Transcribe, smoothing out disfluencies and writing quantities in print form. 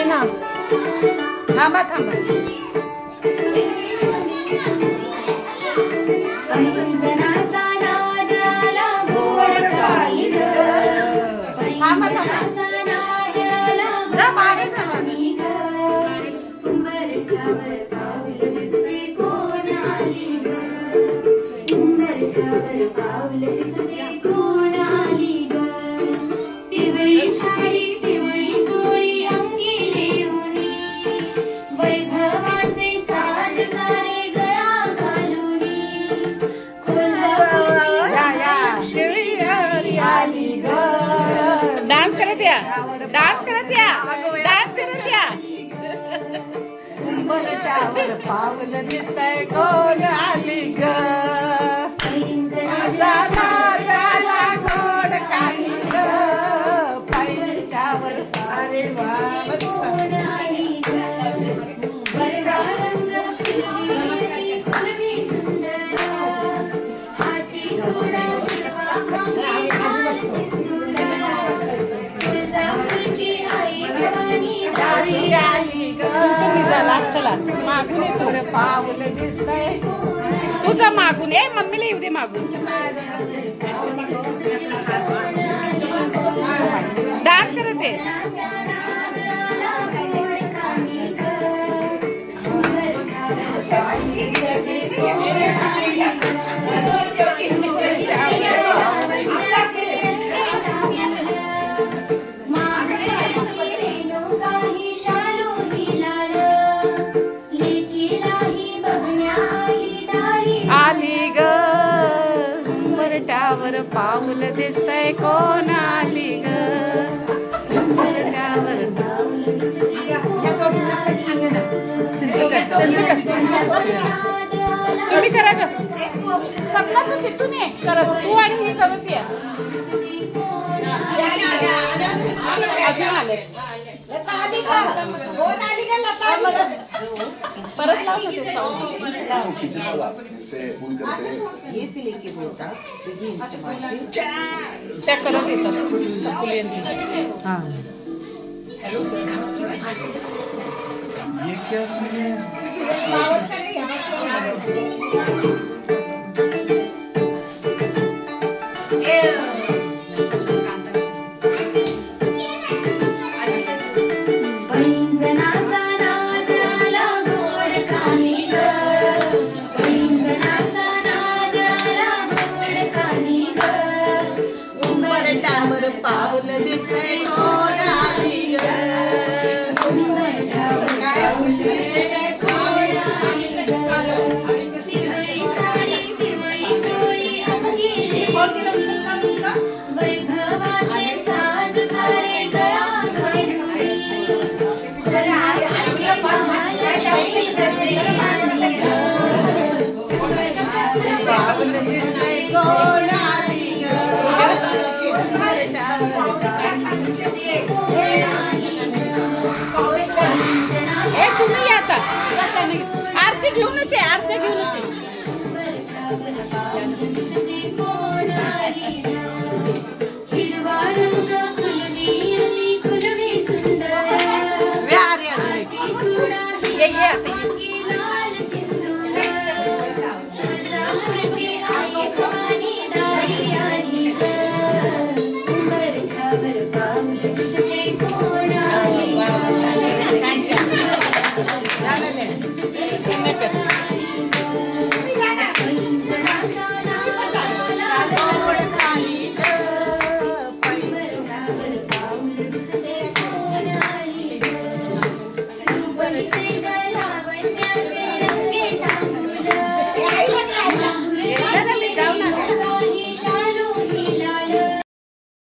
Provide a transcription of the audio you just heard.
ना थांबा थांबा. डान्स करत या डान्स करत या डान्स करत या. उंबरठ्यावर पाऊल दिसतंय कोण आली ग. नारळाला गोड काही ग. पैशावर अरे वा कोण आली ग. बरगा रंग फुलवी सुंदर हाती घोडा लास्टला मागून थोडं पाऊल दिसतंय तुझं मागून. ए मम्मीला येऊ दे मागून. डान्स करत आहे. उंबरठ्यावर पाऊल दिसतंय कोण आली ग. उंबरठ्यावर तुम्ही करा ग. सपना तू तिथून ये करत तू आणि मी करत या. अजून आले परत त्या करत येतात. हाँ पाऊल दिसतंय कोण आली ग. वैभवाचे साज सारे गळा पाऊल दिसतंय कोण आली ग. तुम्ही आता आरती घेऊनच आहे. आरती घेऊनच आहे. हिरवा रंग खुलवी सुंदर.